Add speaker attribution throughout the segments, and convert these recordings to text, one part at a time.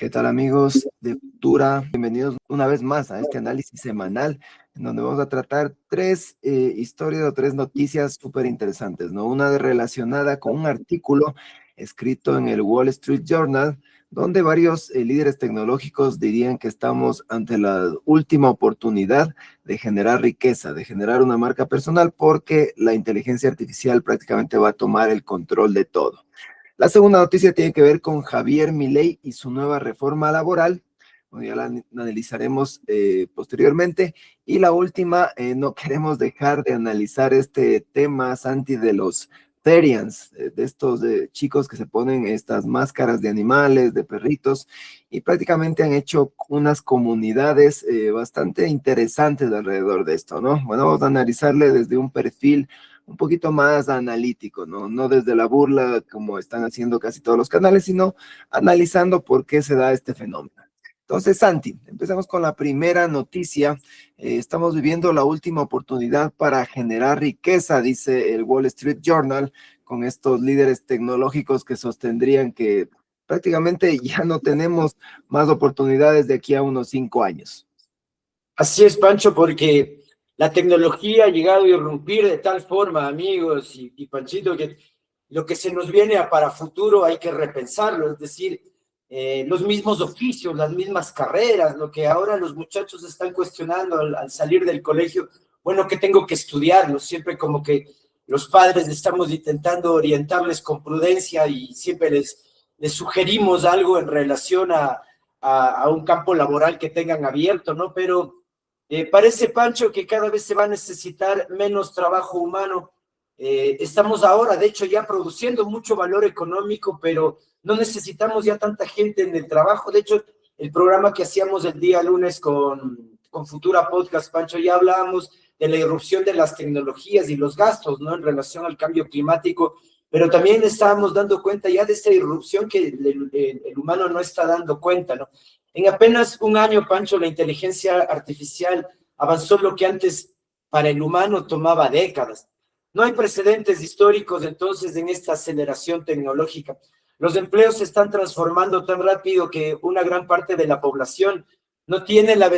Speaker 1: ¿Qué tal, amigos de Futura? Bienvenidos una vez más a este análisis semanal en donde vamos a tratar tres historias o tres noticias súper interesantes, ¿no? Una relacionada con un artículo escrito en el Wall Street Journal, donde varios líderes tecnológicos dirían que estamos ante la última oportunidad de generar riqueza, de generar una marca personal, porque la inteligencia artificial prácticamente va a tomar el control de todo. La segunda noticia tiene que ver con Javier Milei y su nueva reforma laboral. Bueno, ya la analizaremos posteriormente. Y la última, no queremos dejar de analizar este tema, Santi, de los Therians, de estos chicos que se ponen estas máscaras de animales, de perritos, y prácticamente han hecho unas comunidades bastante interesantes alrededor de esto, ¿no? Bueno, vamos a analizarle desde un perfil un poquito más analítico, ¿no? No desde la burla como están haciendo casi todos los canales, sino analizando por qué se da este fenómeno. Entonces, Santi, empezamos con la primera noticia. Estamos viviendo la última oportunidad para generar riqueza, dice el Wall Street Journal, con estos líderes tecnológicos que sostendrían que prácticamente ya no tenemos más oportunidades de aquí a unos 5 años.
Speaker 2: Así es, Pancho, porque la tecnología ha llegado a irrumpir de tal forma, amigos y Panchito, que lo que se nos viene para futuro hay que repensarlo, es decir, los mismos oficios, las mismas carreras, lo que ahora los muchachos están cuestionando al salir del colegio, bueno, ¿qué tengo que estudiarlo? Siempre como que los padres estamos intentando orientarles con prudencia y siempre les sugerimos algo en relación a un campo laboral que tengan abierto, ¿no? Pero parece, Pancho, que cada vez se va a necesitar menos trabajo humano. Estamos ahora, de hecho, ya produciendo mucho valor económico, pero no necesitamos ya tanta gente en el trabajo. De hecho, el programa que hacíamos el día lunes con Futura Podcast, Pancho, ya hablábamos de la irrupción de las tecnologías y los gastos, ¿no? En relación al cambio climático, pero también estábamos dando cuenta ya de esta irrupción que el humano no está dando cuenta, ¿no? En apenas un año, Pancho, la inteligencia artificial avanzó lo que antes para el humano tomaba décadas. No hay precedentes históricos entonces en esta aceleración tecnológica. Los empleos se están transformando tan rápido que una gran parte de la población no tiene la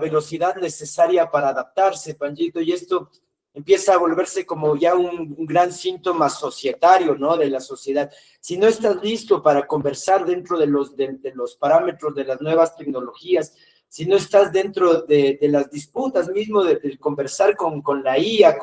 Speaker 2: velocidad necesaria para adaptarse, Panchito, y esto empieza a volverse como ya un gran síntoma societario, ¿no? De la sociedad. Si no estás listo para conversar dentro de los parámetros de las nuevas tecnologías, si no estás dentro de las disputas mismo de conversar con la IA,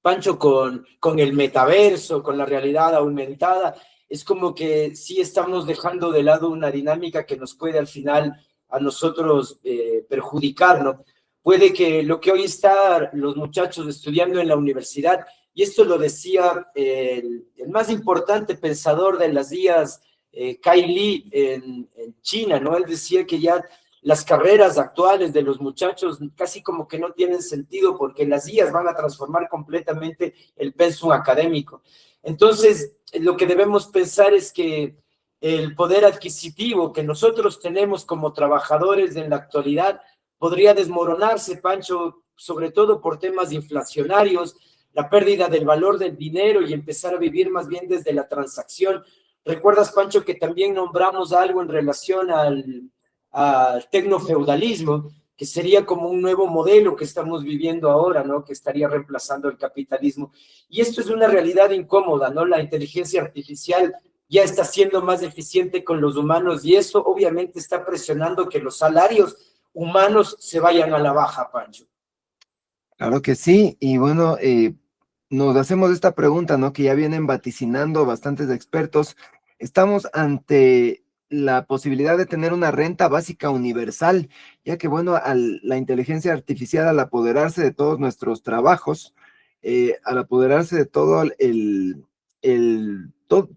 Speaker 2: Pancho, con el metaverso, con la realidad aumentada, es como que sí estamos dejando de lado una dinámica que nos puede al final a nosotros perjudicar, ¿no? Puede que lo que hoy están los muchachos estudiando en la universidad, y esto lo decía el más importante pensador de las IAs, Kai Li, en China, ¿no? Él decía que ya las carreras actuales de los muchachos casi como que no tienen sentido porque las IAs van a transformar completamente el pensum académico. Entonces, lo que debemos pensar es que el poder adquisitivo que nosotros tenemos como trabajadores en la actualidad podría desmoronarse, Pancho, sobre todo por temas inflacionarios, la pérdida del valor del dinero y empezar a vivir más bien desde la transacción. ¿Recuerdas, Pancho, que también nombramos algo en relación al tecnofeudalismo, que sería como un nuevo modelo que estamos viviendo ahora, ¿no? Que estaría reemplazando el capitalismo? Y esto es una realidad incómoda, ¿no? La inteligencia artificial ya está siendo más eficiente con los humanos y eso obviamente está presionando que los salarios humanos se vayan a la baja, Pancho.
Speaker 1: Claro que sí, y bueno, nos hacemos esta pregunta, ¿no? Que ya vienen vaticinando bastantes expertos. Estamos ante la posibilidad de tener una renta básica universal, ya que, bueno, la inteligencia artificial, al apoderarse de todos nuestros trabajos, al apoderarse de todo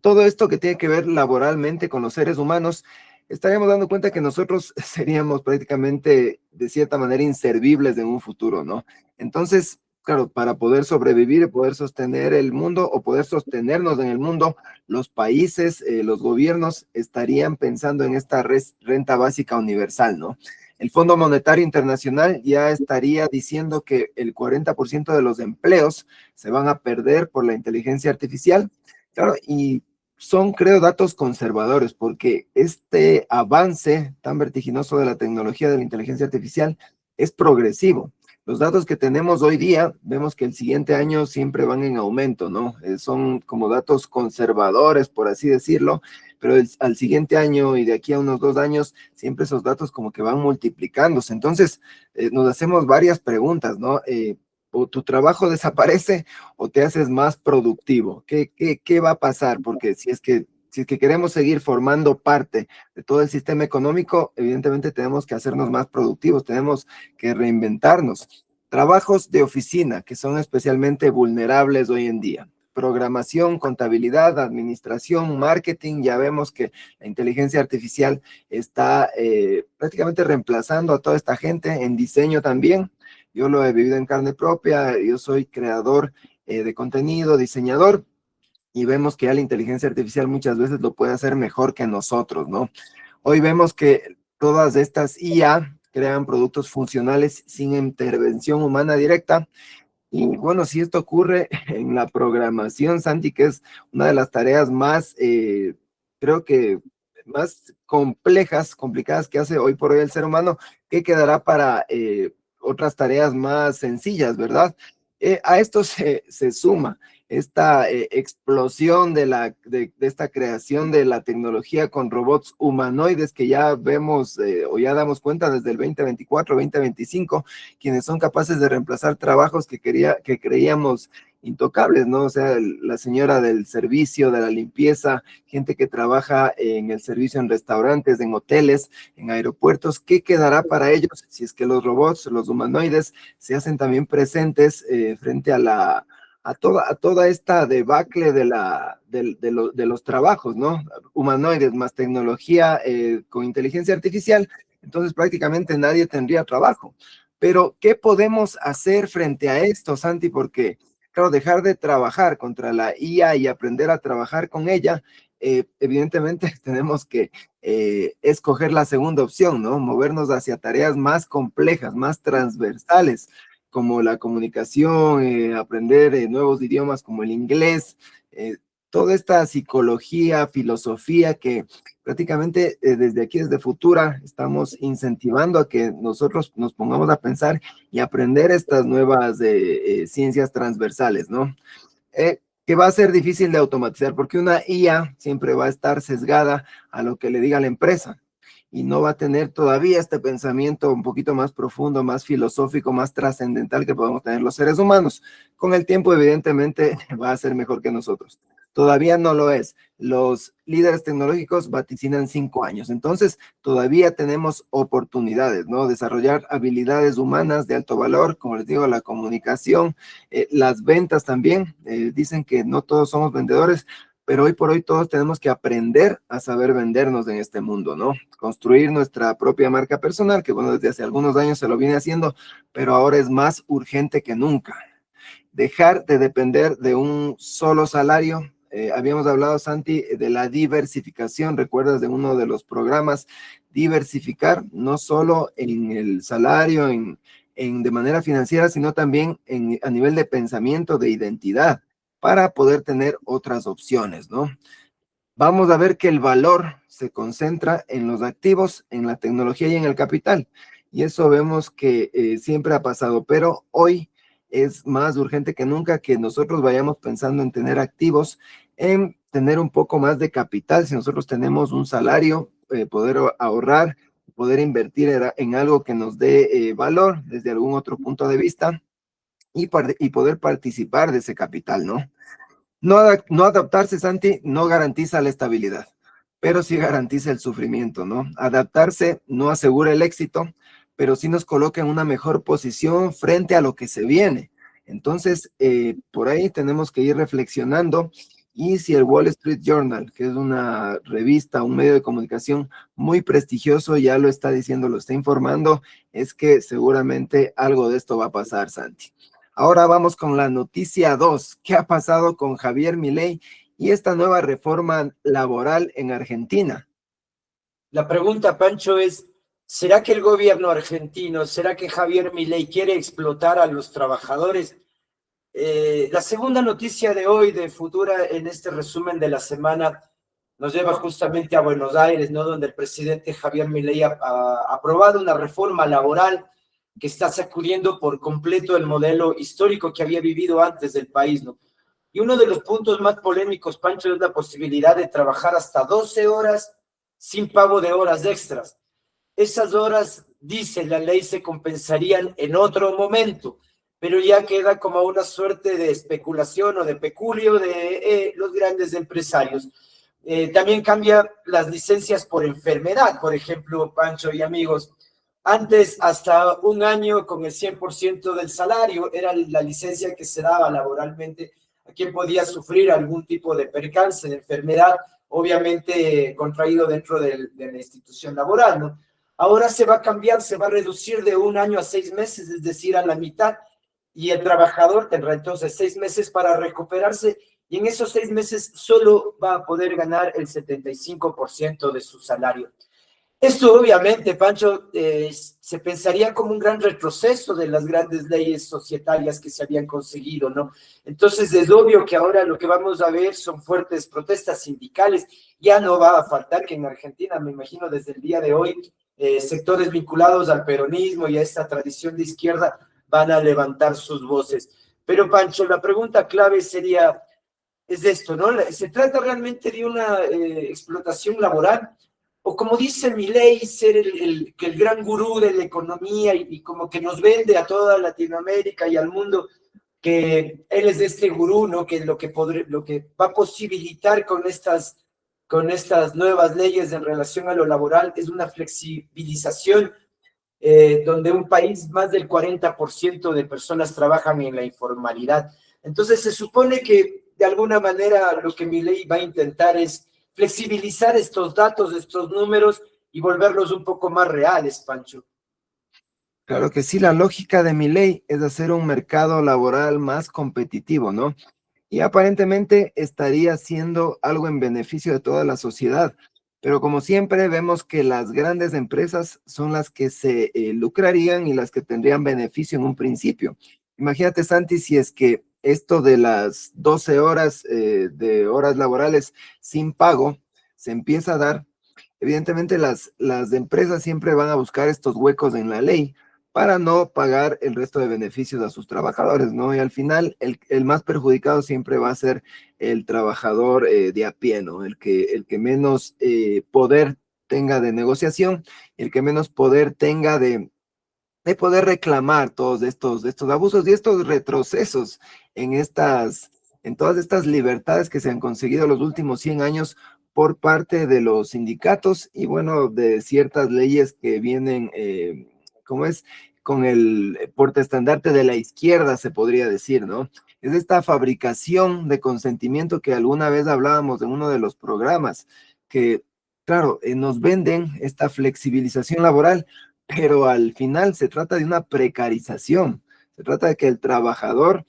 Speaker 1: todo esto que tiene que ver laboralmente con los seres humanos, estaríamos dando cuenta que nosotros seríamos prácticamente, de cierta manera, inservibles en un futuro, ¿no? Entonces, claro, para poder sobrevivir y poder sostener el mundo o poder sostenernos en el mundo, los países, los gobiernos estarían pensando en esta renta básica universal, ¿no? El Fondo Monetario Internacional ya estaría diciendo que el 40% de los empleos se van a perder por la inteligencia artificial. Claro, y son, creo, datos conservadores, porque este avance tan vertiginoso de la tecnología de la inteligencia artificial es progresivo. Los datos que tenemos hoy día, vemos que el siguiente año siempre van en aumento, ¿no? Son como datos conservadores, por así decirlo, pero al siguiente año y de aquí a unos 2 años, siempre esos datos como que van multiplicándose. Entonces, nos hacemos varias preguntas, ¿no? O tu trabajo desaparece o te haces más productivo. ¿Qué va a pasar? Porque si es que queremos seguir formando parte de todo el sistema económico, evidentemente tenemos que hacernos más productivos, tenemos que reinventarnos. Trabajos de oficina que son especialmente vulnerables hoy en día. Programación, contabilidad, administración, marketing, ya vemos que la inteligencia artificial está prácticamente reemplazando a toda esta gente, en diseño también. Yo lo he vivido en carne propia, yo soy creador de contenido, diseñador, y vemos que ya la inteligencia artificial muchas veces lo puede hacer mejor que nosotros, ¿no? Hoy vemos que todas estas IA crean productos funcionales sin intervención humana directa. Y bueno, si esto ocurre en la programación, Santi, que es una de las tareas más, creo que más complicadas que hace hoy por hoy el ser humano, ¿qué quedará para otras tareas más sencillas, verdad? A esto se suma esta explosión de esta creación de la tecnología con robots humanoides que ya vemos o ya damos cuenta desde el 2024, 2025, quienes son capaces de reemplazar trabajos que creíamos intocables, ¿no? O sea, la señora del servicio, de la limpieza, gente que trabaja en el servicio en restaurantes, en hoteles, en aeropuertos, ¿qué quedará para ellos si es que los robots, los humanoides, se hacen también presentes frente a toda esta debacle de los trabajos, ¿no? Humanoides más tecnología con inteligencia artificial, entonces prácticamente nadie tendría trabajo. Pero, ¿qué podemos hacer frente a esto, Santi? Porque, claro, dejar de trabajar contra la IA y aprender a trabajar con ella, evidentemente tenemos que escoger la segunda opción, ¿no? Movernos hacia tareas más complejas, más transversales, como la comunicación, aprender nuevos idiomas como el inglés, toda esta psicología, filosofía que prácticamente desde aquí, desde Futura, estamos incentivando a que nosotros nos pongamos a pensar y aprender estas nuevas ciencias transversales, ¿no? Que va a ser difícil de automatizar porque una IA siempre va a estar sesgada a lo que le diga la empresa y no va a tener todavía este pensamiento un poquito más profundo, más filosófico, más trascendental que podemos tener los seres humanos. Con el tiempo, evidentemente, va a ser mejor que nosotros. Todavía no lo es. Los líderes tecnológicos vaticinan 5 años. Entonces, todavía tenemos oportunidades, ¿no? Desarrollar habilidades humanas de alto valor, como les digo, la comunicación, las ventas también. Dicen que no todos somos vendedores, pero hoy por hoy todos tenemos que aprender a saber vendernos en este mundo, ¿no? Construir nuestra propia marca personal, que bueno, desde hace algunos años se lo viene haciendo, pero ahora es más urgente que nunca. Dejar de depender de un solo salario. Habíamos hablado, Santi, de la diversificación, recuerdas de uno de los programas, diversificar no solo en el salario, de manera financiera, sino también a nivel de pensamiento, de identidad, para poder tener otras opciones, ¿no? Vamos a ver que el valor se concentra en los activos, en la tecnología y en el capital. Y eso vemos que siempre ha pasado, pero hoy es más urgente que nunca que nosotros vayamos pensando en tener activos, en tener un poco más de capital. Si nosotros tenemos un salario, poder ahorrar, poder invertir en algo que nos dé valor desde algún otro punto de vista y poder participar de ese capital, ¿no? No adaptarse, Santi, no garantiza la estabilidad, pero sí garantiza el sufrimiento, ¿no? Adaptarse no asegura el éxito, pero sí nos coloca en una mejor posición frente a lo que se viene. Entonces, por ahí tenemos que ir reflexionando. Y si el Wall Street Journal, que es una revista, un medio de comunicación muy prestigioso, ya lo está diciendo, lo está informando, es que seguramente algo de esto va a pasar, Santi. Ahora vamos con la noticia 2. ¿Qué ha pasado con Javier Milei y esta nueva reforma laboral en Argentina?
Speaker 2: La pregunta, Pancho, es, ¿será que el gobierno argentino, será que Javier Milei quiere explotar a los trabajadores? La segunda noticia de hoy de Futura en este resumen de la semana nos lleva justamente a Buenos Aires, ¿no? Donde el presidente Javier Milei ha aprobado una reforma laboral que está sacudiendo por completo el modelo histórico que había vivido antes del país, ¿no? Y uno de los puntos más polémicos, Pancho, es la posibilidad de trabajar hasta 12 horas sin pago de horas extras. Esas horas, dice la ley, se compensarían en otro momento, pero ya queda como una suerte de especulación o de peculio de los grandes empresarios. También cambia las licencias por enfermedad, por ejemplo, Pancho y amigos. Antes, hasta un año con el 100% del salario, era la licencia que se daba laboralmente a quien podía sufrir algún tipo de percance, de enfermedad, obviamente contraído dentro de la institución laboral, ¿no? Ahora se va a cambiar, se va a reducir de un año a 6 meses, es decir, a la mitad, y el trabajador tendrá entonces 6 meses para recuperarse, y en esos 6 meses solo va a poder ganar el 75% de su salario. Esto obviamente, Pancho, se pensaría como un gran retroceso de las grandes leyes societarias que se habían conseguido, ¿no? Entonces es obvio que ahora lo que vamos a ver son fuertes protestas sindicales. Ya no va a faltar que en Argentina, me imagino desde el día de hoy, sectores vinculados al peronismo y a esta tradición de izquierda van a levantar sus voces. Pero Pancho, la pregunta clave sería, es esto, ¿no? ¿Se trata realmente de una explotación laboral? O como dice Milei, ser que el gran gurú de la economía y como que nos vende a toda Latinoamérica y al mundo que él es este gurú, ¿no? Que lo que va a posibilitar con estas nuevas leyes en relación a lo laboral es una flexibilización donde un país más del 40% de personas trabajan en la informalidad. Entonces se supone que de alguna manera lo que Milei va a intentar es flexibilizar estos datos, estos números y volverlos un poco más reales, Pancho.
Speaker 1: Claro que sí, la lógica de mi ley es hacer un mercado laboral más competitivo, ¿no? Y aparentemente estaría haciendo algo en beneficio de toda la sociedad. Pero como siempre, vemos que las grandes empresas son las que se lucrarían y las que tendrían beneficio en un principio. Imagínate, Santi, si es que esto de las 12 horas de horas laborales sin pago se empieza a dar, evidentemente las empresas siempre van a buscar estos huecos en la ley para no pagar el resto de beneficios a sus trabajadores, ¿no? Y al final el más perjudicado siempre va a ser el trabajador de a pie, ¿no? El que menos poder tenga de negociación, el que menos poder tenga de poder reclamar todos estos abusos y estos retrocesos en en todas estas libertades que se han conseguido los últimos 100 años por parte de los sindicatos y bueno, de ciertas leyes que vienen, ¿cómo es? Con el portaestandarte de la izquierda, se podría decir, ¿no? Es esta fabricación de consentimiento que alguna vez hablábamos en uno de los programas, que, claro, nos venden esta flexibilización laboral, pero al final se trata de una precarización, se trata de que el trabajador,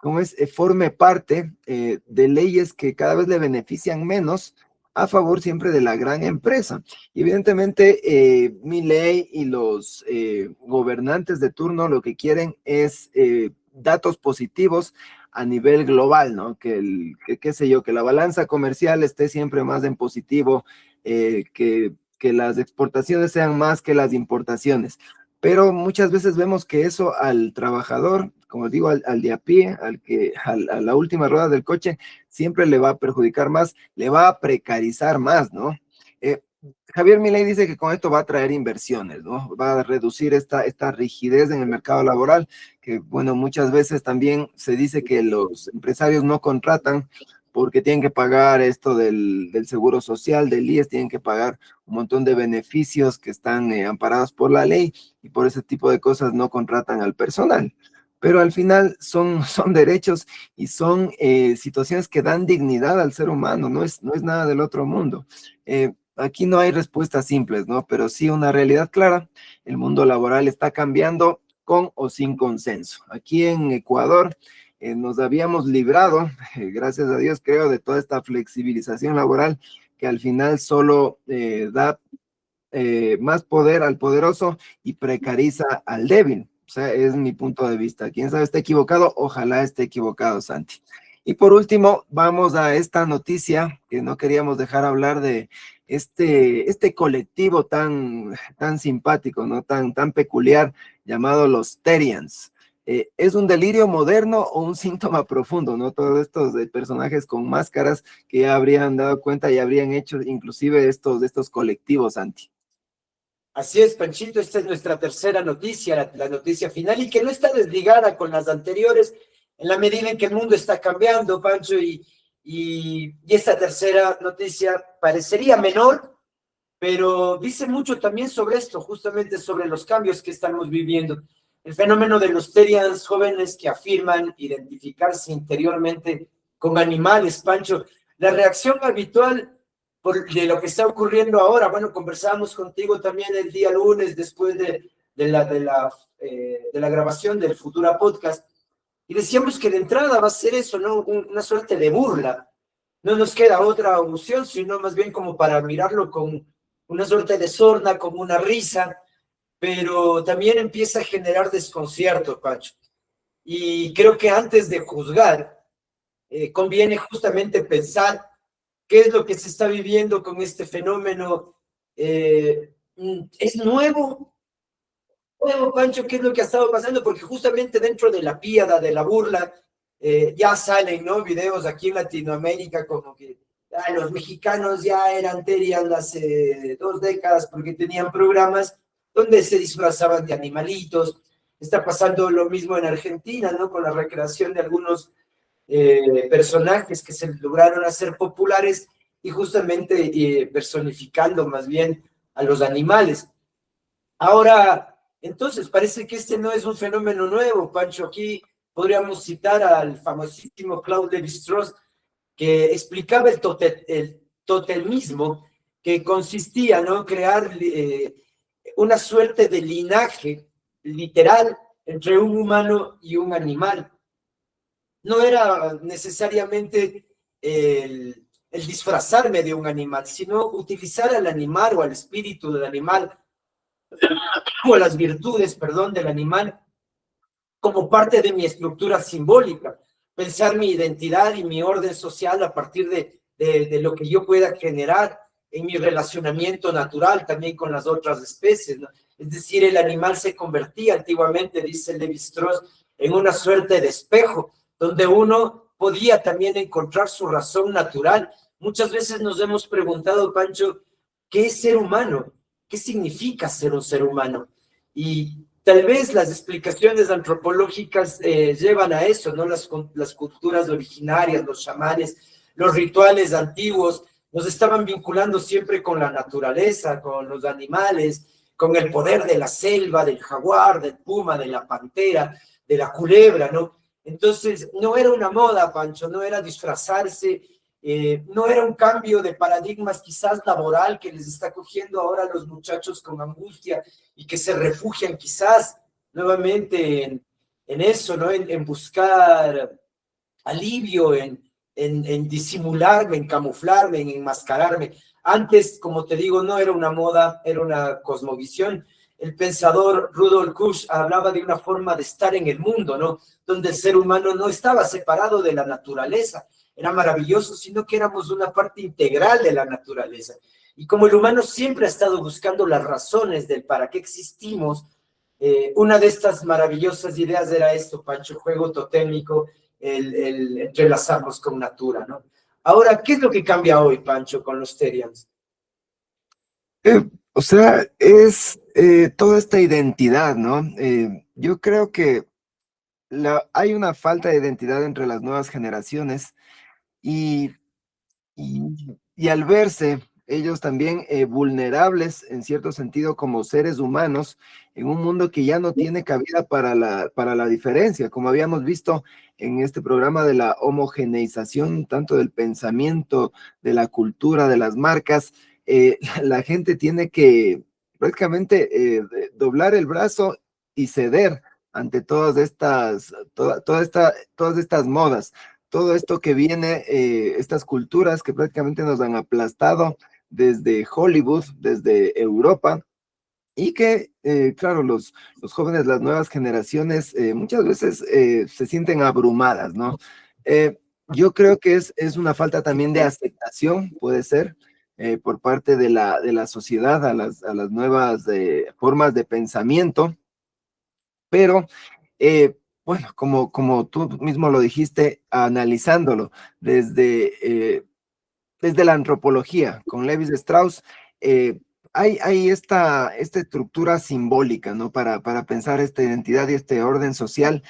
Speaker 1: ¿cómo es? Forme parte de leyes que cada vez le benefician menos a favor siempre de la gran empresa. Y evidentemente, Milei y los gobernantes de turno lo que quieren es datos positivos a nivel global, ¿no? Qué sé yo, que la balanza comercial esté siempre más en positivo, que las exportaciones sean más que las importaciones. Pero muchas veces vemos que eso al trabajador, como digo, al de a pie, a la última rueda del coche, siempre le va a perjudicar más, le va a precarizar más, ¿no? Eh, Javier Milei dice que con esto va a traer inversiones, ¿no? Va a reducir esta rigidez en el mercado laboral, que bueno, muchas veces también se dice que los empresarios no contratan porque tienen que pagar esto del seguro social, del IES, tienen que pagar un montón de beneficios que están amparados por la ley y por ese tipo de cosas no contratan al personal. Pero al final son derechos y son situaciones que dan dignidad al ser humano, no es nada del otro mundo. Aquí no hay respuestas simples, ¿no? Pero sí una realidad clara, el mundo laboral está cambiando con o sin consenso. Aquí en Ecuador nos habíamos librado, gracias a Dios, creo, de toda esta flexibilización laboral que al final solo da más poder al poderoso y precariza al débil. O sea, es mi punto de vista. Quién sabe, está equivocado, ojalá esté equivocado, Santi. Y por último, vamos a esta noticia que no queríamos dejar hablar de este colectivo tan simpático, ¿no? Tan peculiar, llamado los Terians. ¿Es un delirio moderno o un síntoma profundo, ¿no? Todos estos personajes con máscaras que ya habrían dado cuenta y habrían hecho inclusive estos colectivos, Santi.
Speaker 2: Así es, Panchito, esta es nuestra tercera noticia, la noticia final, y que no está desligada con las anteriores, en la medida en que el mundo está cambiando, Pancho, y esta tercera noticia parecería menor, pero dice mucho también sobre esto, justamente sobre los cambios que estamos viviendo. El fenómeno de los Terians, jóvenes que afirman identificarse interiormente con animales, Pancho. La reacción habitual de lo que está ocurriendo ahora, bueno, conversábamos contigo también el día lunes después de la grabación del Futura Podcast, y decíamos que de entrada va a ser eso, ¿no? Una suerte de burla. No nos queda otra opción, sino más bien como para mirarlo con una suerte de sorna, como una risa, pero también empieza a generar desconcierto, Pacho. Y creo que antes de juzgar, conviene justamente pensar qué es lo que se está viviendo con este fenómeno. ¿Es nuevo? Bueno, Pancho, ¿qué es lo que ha estado pasando? Porque justamente dentro de la píada, de la burla, ya salen, ¿no? Videos aquí en Latinoamérica como que los mexicanos ya eran terian hace 2 décadas porque tenían programas donde se disfrazaban de animalitos. Está pasando lo mismo en Argentina, ¿no? Con la recreación de algunos personajes que se lograron hacer populares y justamente personificando más bien a los animales. Ahora, entonces, parece que este no es un fenómeno nuevo, Pancho. Aquí podríamos citar al famosísimo Claude Lévi-Strauss, que explicaba el totemismo, que consistía, ¿no?, crear una suerte de linaje literal entre un humano y un animal. No era necesariamente el disfrazarme de un animal, sino utilizar al animal o al espíritu del animal o las virtudes, perdón, del animal como parte de mi estructura simbólica, pensar mi identidad y mi orden social a partir de lo que yo pueda generar en mi relacionamiento natural también con las otras especies, ¿no? Es decir, el animal se convertía antiguamente, dice Lévi-Strauss, en una suerte de espejo, donde uno podía también encontrar su razón natural. Muchas veces nos hemos preguntado, Pancho, ¿qué es ser humano? ¿Qué significa ser un ser humano? Y tal vez las explicaciones antropológicas llevan a eso, ¿no? Las culturas originarias, los chamanes, los rituales antiguos, nos estaban vinculando siempre con la naturaleza, con los animales, con el poder de la selva, del jaguar, del puma, de la pantera, de la culebra, ¿no? Entonces, no era una moda, Pancho, no era disfrazarse, no era un cambio de paradigmas quizás laboral que les está cogiendo ahora a los muchachos con angustia y que se refugian quizás nuevamente en eso, ¿no? En buscar alivio, en disimularme, en camuflarme, en enmascararme. Antes, como te digo, no era una moda, era una cosmovisión. El pensador Rudolf Kusch hablaba de una forma de estar en el mundo, ¿no? Donde el ser humano no estaba separado de la naturaleza, era maravilloso, sino que éramos una parte integral de la naturaleza. Y como el humano siempre ha estado buscando las razones del para qué existimos, una de estas maravillosas ideas era esto, Pancho, el juego totémico, el entrelazarnos con natura, ¿no? Ahora, ¿qué es lo que cambia hoy, Pancho, con los Terians?
Speaker 1: O sea, es toda esta identidad, ¿no? Yo creo que hay una falta de identidad entre las nuevas generaciones y, y al verse ellos también vulnerables en cierto sentido como seres humanos en un mundo que ya no tiene cabida para la diferencia, como habíamos visto en este programa de la homogeneización tanto del pensamiento, de la cultura, de las marcas, la gente tiene que prácticamente doblar el brazo y ceder ante todas estas modas, todo esto que viene, estas culturas que prácticamente nos han aplastado desde Hollywood, desde Europa, y que, claro, los jóvenes, las nuevas generaciones, muchas veces se sienten abrumadas, ¿no? yo creo que es una falta también de aceptación, puede ser, por parte de la sociedad a las nuevas formas de pensamiento, pero bueno, como tú mismo lo dijiste, analizándolo desde, desde la antropología, con Levis Strauss, eh, hay esta estructura simbólica, ¿no? Para pensar esta identidad y este orden social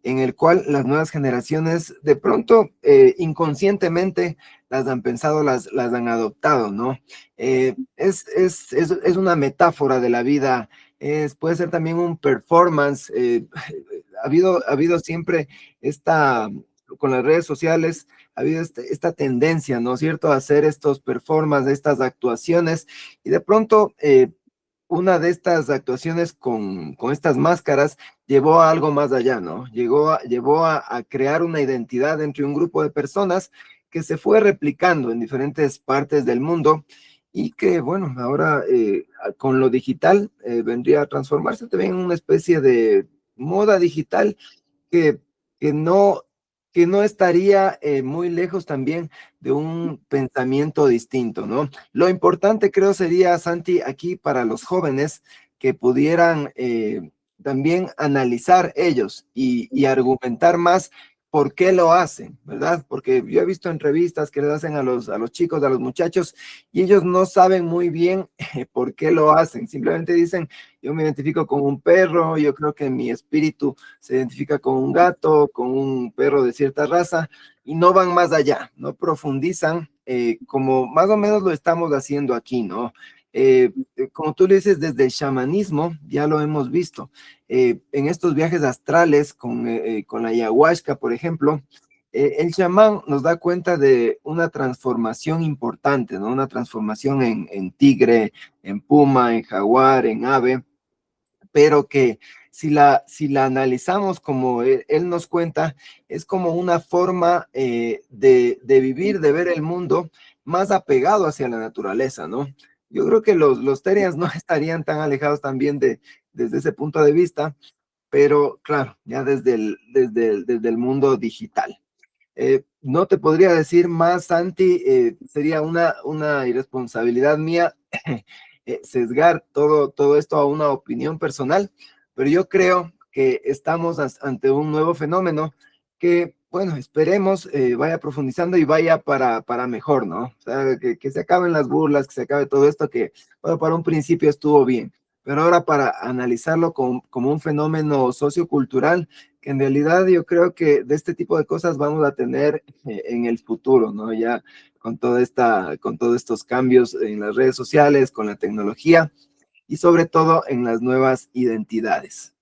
Speaker 1: en el cual las nuevas generaciones de pronto inconscientemente las han pensado, las han adoptado, ¿no? Es una metáfora de la vida, puede ser también un performance. Ha habido siempre esta, con las redes sociales, ha habido esta tendencia, ¿no es cierto?, a hacer estos performances, estas actuaciones, y de pronto una de estas actuaciones con estas máscaras llevó a algo más allá, ¿no? Llevó a crear una identidad entre un grupo de personas que se fue replicando en diferentes partes del mundo y que, bueno, ahora con lo digital vendría a transformarse también en una especie de moda digital que, que no, que no estaría muy lejos también de un pensamiento distinto, ¿no? Lo importante creo sería, Santi, aquí para los jóvenes que pudieran también analizar ellos y argumentar más por qué lo hacen, ¿verdad? Porque yo he visto entrevistas que les hacen a los chicos, a los muchachos, y ellos no saben muy bien por qué lo hacen. Simplemente dicen, yo me identifico con un perro, yo creo que mi espíritu se identifica con un gato, con un perro de cierta raza, y no van más allá, no profundizan como más o menos lo estamos haciendo aquí, ¿no? Como tú le dices, desde el chamanismo, ya lo hemos visto, en estos viajes astrales con la ayahuasca, por ejemplo, el chamán nos da cuenta de una transformación importante, ¿no? Una transformación en tigre, en puma, en jaguar, en ave, pero que si la analizamos como él nos cuenta, es como una forma de vivir, de ver el mundo más apegado hacia la naturaleza, ¿no? Yo creo que los Terians no estarían tan alejados también desde ese punto de vista, pero claro, ya desde el mundo digital. No te podría decir más, Santi, sería una irresponsabilidad mía sesgar todo esto a una opinión personal, pero yo creo que estamos ante un nuevo fenómeno que, bueno, esperemos vaya profundizando y vaya para mejor, ¿no? O sea, que se acaben las burlas, que se acabe todo esto que, bueno, para un principio estuvo bien, pero ahora para analizarlo como un fenómeno sociocultural, que en realidad yo creo que de este tipo de cosas vamos a tener en el futuro, ¿no? Ya con todos estos cambios en las redes sociales, con la tecnología y sobre todo en las nuevas identidades.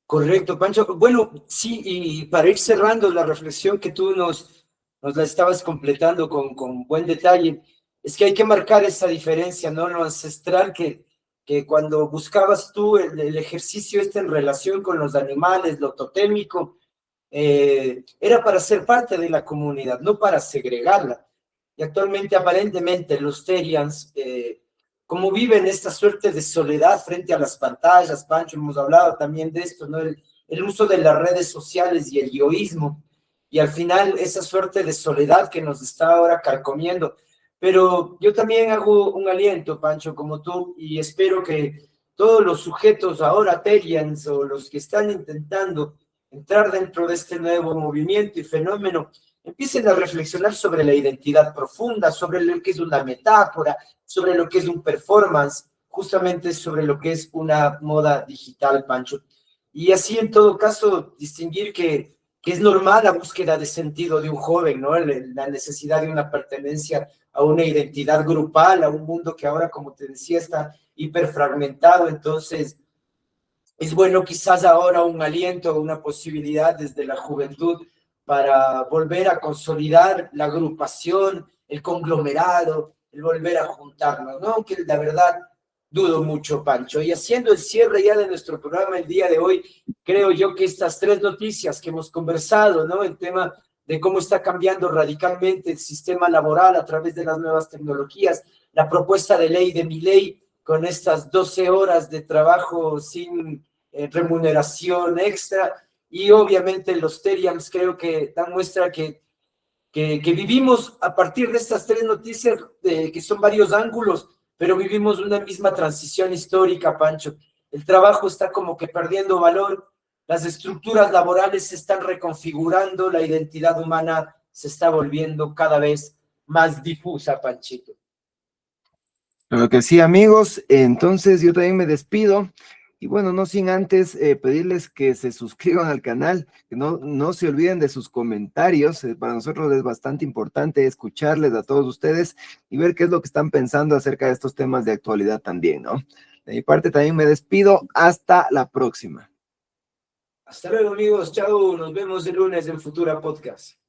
Speaker 2: Correcto, Pancho. Bueno, sí, y para ir cerrando la reflexión que tú nos la estabas completando con buen detalle, es que hay que marcar esa diferencia, ¿no? Lo ancestral que cuando buscabas tú el ejercicio este en relación con los animales, lo totémico, era para ser parte de la comunidad, no para segregarla. Y actualmente, aparentemente, los Terians, como viven esta suerte de soledad frente a las pantallas, Pancho, hemos hablado también de esto, ¿no? El uso de las redes sociales y el yoísmo, y al final esa suerte de soledad que nos está ahora carcomiendo. Pero yo también hago un aliento, Pancho, como tú, y espero que todos los sujetos ahora Terians o los que están intentando entrar dentro de este nuevo movimiento y fenómeno, empiecen a reflexionar sobre la identidad profunda, sobre lo que es una metáfora, sobre lo que es un performance, justamente sobre lo que es una moda digital, Pancho. Y así, en todo caso, distinguir que es normal la búsqueda de sentido de un joven, ¿no? La necesidad de una pertenencia a una identidad grupal, a un mundo que ahora, como te decía, está hiperfragmentado. Entonces, es bueno quizás ahora un aliento, una posibilidad desde la juventud para volver a consolidar la agrupación, el conglomerado, el volver a juntarnos, ¿no? Aunque la verdad dudo mucho, Pancho. Y haciendo el cierre ya de nuestro programa el día de hoy, creo yo que estas tres noticias que hemos conversado, ¿no? El tema de cómo está cambiando radicalmente el sistema laboral a través de las nuevas tecnologías, la propuesta de ley de Milei con estas 12 horas de trabajo sin remuneración extra, y obviamente los Teriams creo que dan muestra que que vivimos a partir de estas tres noticias, que son varios ángulos, pero vivimos una misma transición histórica, Pancho. El trabajo está como que perdiendo valor, las estructuras laborales se están reconfigurando, la identidad humana se está volviendo cada vez más difusa, Panchito.
Speaker 1: Lo que sí, amigos, entonces yo también me despido. Y bueno, no sin antes pedirles que se suscriban al canal, que no se olviden de sus comentarios. Para nosotros es bastante importante escucharles a todos ustedes y ver qué es lo que están pensando acerca de estos temas de actualidad también, ¿no? De mi parte también me despido. Hasta la próxima.
Speaker 2: Hasta luego, amigos. Chao. Nos vemos el lunes en Futura Podcast.